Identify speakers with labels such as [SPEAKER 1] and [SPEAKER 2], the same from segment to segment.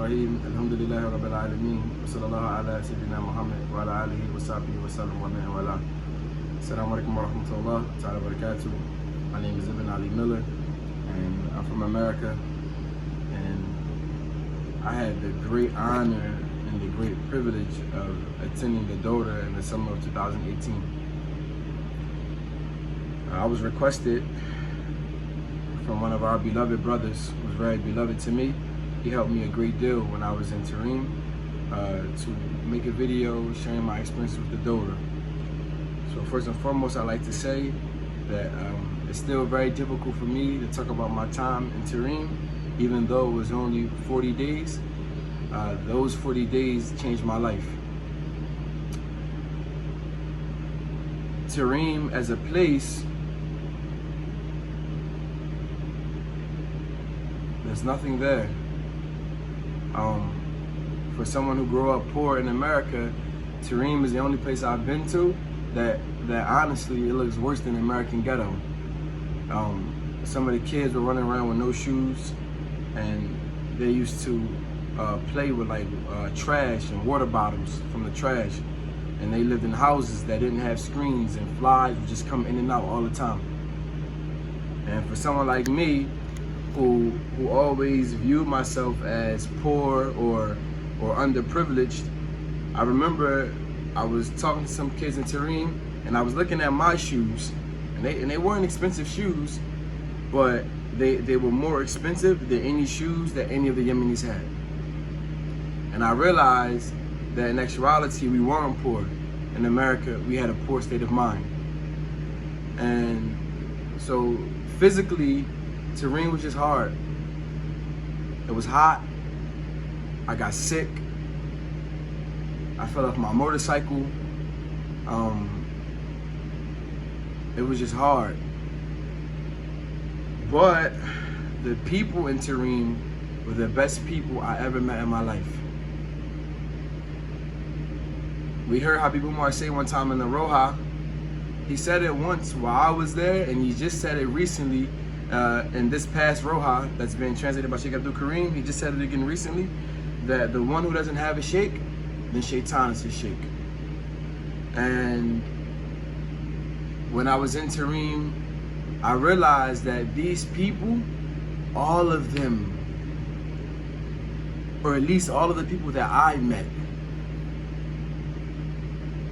[SPEAKER 1] Bismillahirrahmanirrahim. Alhamdulillahi Rabbil Alameen. Sallallahu ala Sayyidina Muhammad wa ala alihi wa sahbihi wa sallam wa man wala. Assalamu alaikum wa rahmatullah ta'ala wa barakatuh. My name is Ibn Ali Miller and I'm from America. And I had the great honor and the great privilege of attending the Dawra in the summer of 2018. I was requested from one of our beloved brothers, who was very beloved to me. He helped me a great deal when I was in Tarim to make a video sharing my experience with the Dawra. So first and foremost, I'd like to say that it's still very difficult for me to talk about my time in Tarim, even though it was only 40 days. Those 40 days changed my life. Tarim as a place, there's nothing there. For someone who grew up poor in America, Tarim is the only place I've been to that honestly it looks worse than the American ghetto. Some of the kids were running around with no shoes, and they used to play with like trash and water bottles from the trash, and they lived in houses that didn't have screens, and flies would just come in and out all the time. And for someone like me, who always viewed myself as poor or underprivileged, I remember I was talking to some kids in Tarim, and I was looking at my shoes, and they weren't expensive shoes, but they were more expensive than any shoes that any of the Yemenis had. And I realized that in actuality we weren't poor. In America, we had a poor state of mind. And so physically, Tarim was just hard. It was hot. I got sick. I fell off my motorcycle. It was just hard. But the people in Tarim were the best people I ever met in my life. We heard Habib Umar say one time in the Roha, he said it once while I was there, and he just said it recently in this past Roha that's been translated by Sheikh Abdul Kareem. He just said it again recently, that the one who doesn't have a sheikh, then shaitan is his sheikh. And when I was in Tarim, I realized that these people, all of them, or at least all of the people that I met,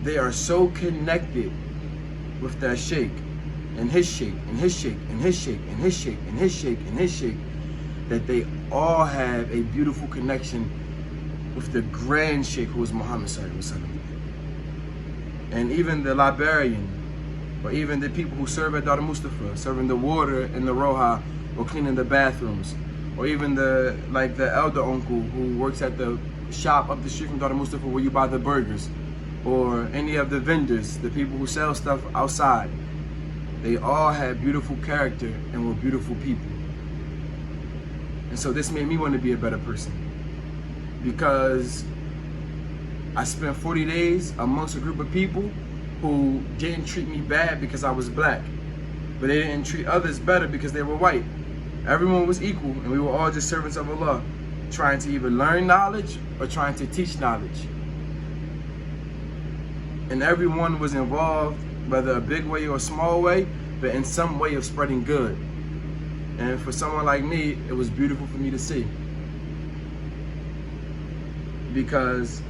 [SPEAKER 1] they are so connected with their sheikh, and his sheikh, and his sheikh, and his sheikh, and his sheikh, and his sheikh, and his sheikh, that they all have a beautiful connection with the grand sheikh, who is Muhammad sallallahu alaihi wasallam. And even the librarian, or even the people who serve at Dar Mustafa, serving the water in the Roha, or cleaning the bathrooms, or even the elder uncle who works at the shop up the street from Dar Mustafa where you buy the burgers, or any of the vendors, the people who sell stuff outside. They all had beautiful character and were beautiful people. And so this made me want to be a better person, because I spent 40 days amongst a group of people who didn't treat me bad because I was black, but they didn't treat others better because they were white. Everyone was equal, and we were all just servants of Allah, trying to either learn knowledge or trying to teach knowledge. And everyone was involved, whether a big way or a small way, but in some way of spreading good. And for someone like me, it was beautiful for me to see, because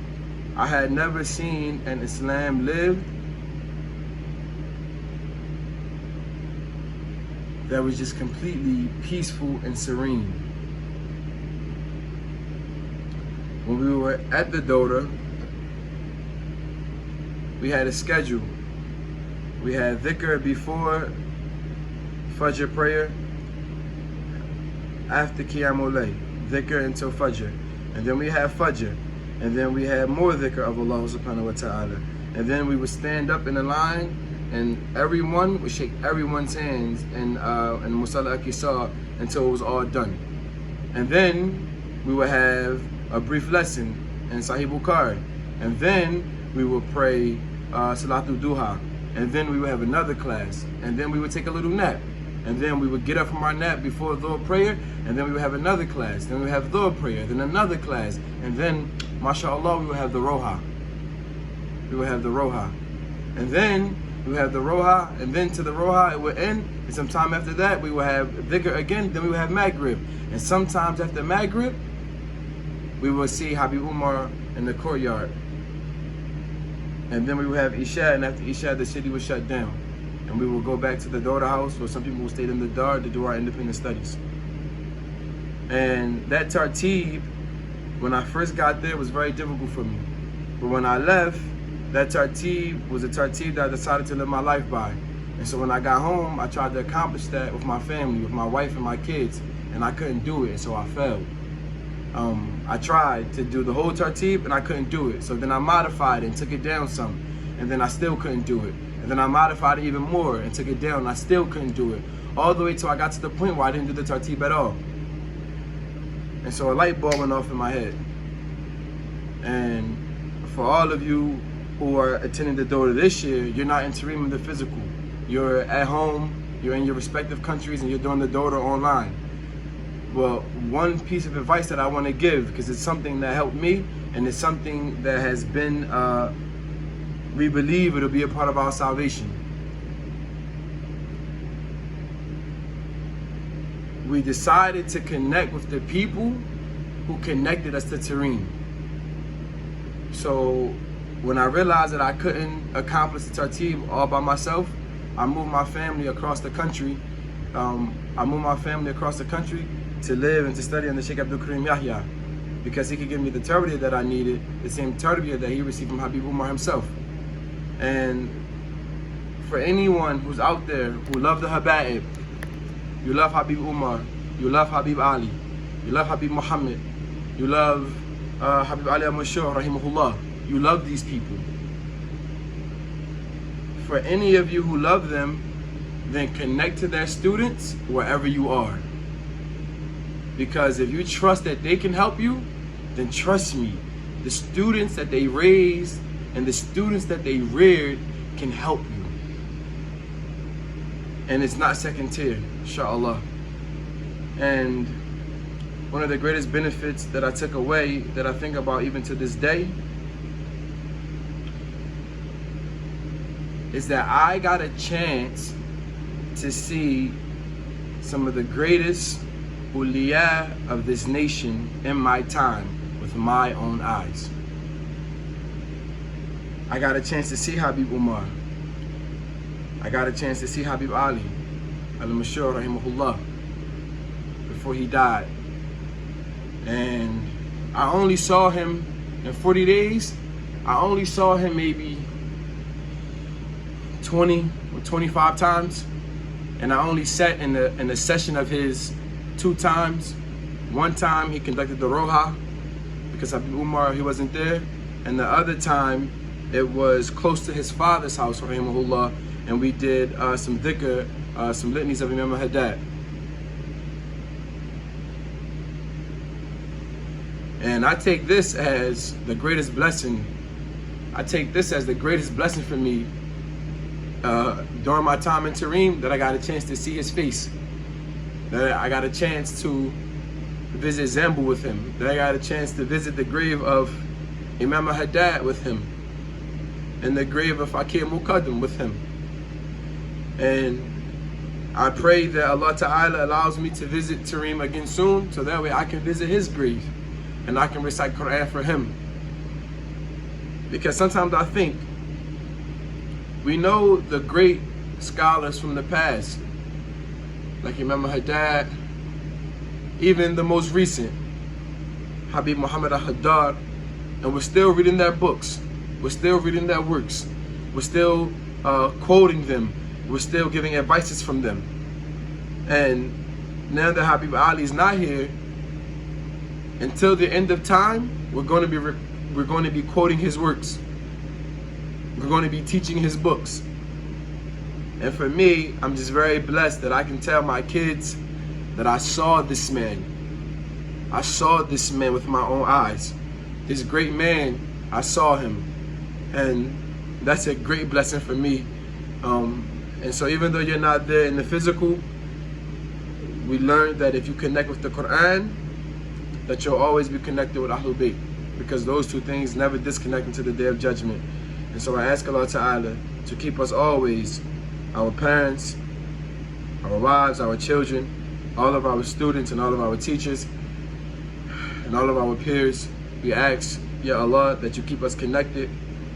[SPEAKER 1] I had never seen an Islam lived that was just completely peaceful and serene. When we were at the Dawra, we had a schedule. We had dhikr before Fajr prayer, after Qiyamul Layl, dhikr until Fajr. And then we had Fajr. And then we had more dhikr of Allah subhanahu wa ta'ala. And then we would stand up in a line, and everyone would shake everyone's hands in Musalla Akisa until it was all done. And then we would have a brief lesson in Sahih Bukhari. And then we would pray Salatul Duha. And then we would have another class. And then we would take a little nap. And then we would get up from our nap before Dhuhr prayer, and then we would have another class. Then we would have Dhuhr prayer, then another class. And then, mashallah, we would have the Roha. We would have the Roha. And then we would have the Roha, and then to the Roha it would end. And sometime after that, we would have Dhikr again, then we would have Maghrib. And sometimes after Maghrib, we would see Habib Umar in the courtyard. And then we would have Isha, and after Isha, the city was shut down. And we would go back to the daughter house, or some people would stay in the dar to do our independent studies. And that tartib, when I first got there, was very difficult for me. But when I left, that tartib was a tartib that I decided to live my life by. And so when I got home, I tried to accomplish that with my family, with my wife and my kids, and I couldn't do it, and so I failed. I tried to do the whole tartib, and I couldn't do it. So then I modified it and took it down some, and then I still couldn't do it. And then I modified it even more and took it down, and I still couldn't do it. All the way till I got to the point where I didn't do the tartib at all. And so a light bulb went off in my head. And for all of you who are attending the Daughter this year, you're not in Tareem in the physical. You're at home, you're in your respective countries, and you're doing the Daughter online. Well, one piece of advice that I want to give, because it's something that helped me, and it's something that has been, we believe it'll be a part of our salvation. We decided to connect with the people who connected us to Tareem. So when I realized that I couldn't accomplish the tartib all by myself, I moved my family across the country. To live and to study under Sheikh Abdul Karim Yahya, because he could give me the tarbiyah that I needed, the same tarbiyah that he received from Habib Umar himself. And for anyone who's out there who love the Haba'ib, you love Habib Umar, you love Habib Ali, you love Habib Muhammad, you love Habib Ali al-Mashur, rahimahullah, you love these people. For any of you who love them, then connect to their students wherever you are. Because if you trust that they can help you, then trust me, the students that they raised and the students that they reared can help you. And it's not second tier, inshallah. And one of the greatest benefits that I took away, that I think about even to this day, is that I got a chance to see some of the greatest Uliya of this nation in my time with my own eyes. I got a chance to see Habib Umar. I got a chance to see Habib Ali al-Mashur, rahimahullah, before he died. And I only saw him in 40 days. I only saw him maybe 20 or 25 times. And I only sat in the session of his 2 times. One time he conducted the Roha because Habib Umar, he wasn't there. And the other time it was close to his father's house, rahimahullah, and we did some dhikr, some litanies of Imam Haddad. And I take this as the greatest blessing. I take this as the greatest blessing for me during my time in Tareem, that I got a chance to see his face. That I got a chance to visit Zambu with him. That I got a chance to visit the grave of Imam Haddad with him. And the grave of Fakir Muqaddam with him. And I pray that Allah Ta'ala allows me to visit Tareem again soon, so that way I can visit his grave and I can recite Quran for him. Because sometimes I think, we know the great scholars from the past, like Imam Haddad, even the most recent, Habib Muhammad al-Haddad, and we're still reading their books, we're still reading their works, we're still quoting them, we're still giving advices from them. And now that Habib Ali is not here, until the end of time, we're going to be quoting his works. We're going to be teaching his books. And for me, I'm just very blessed that I can tell my kids that I saw this man. I saw this man with my own eyes. This great man, I saw him. And that's a great blessing for me. And so even though you're not there in the physical, we learned that if you connect with the Quran, that you'll always be connected with Ahlul Bayt, because those two things never disconnect until the Day of Judgment. And so I ask Allah Ta'ala to keep us always, our parents, our wives, our children, all of our students and all of our teachers, and all of our peers. We ask, Ya Allah, that you keep us connected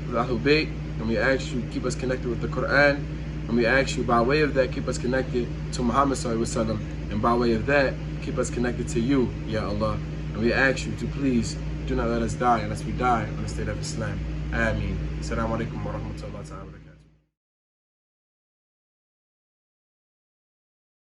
[SPEAKER 1] with Ahlul Bayt, and we ask you keep us connected with the Quran, and we ask you by way of that keep us connected to Muhammad Sallallahu Alaihi Wasallam, and by way of that keep us connected to you, Ya Allah. And we ask you to please do not let us die unless we die on the state of Islam. Ameen. Assalamu alaikum wa rahmatullahi wa barakatuh.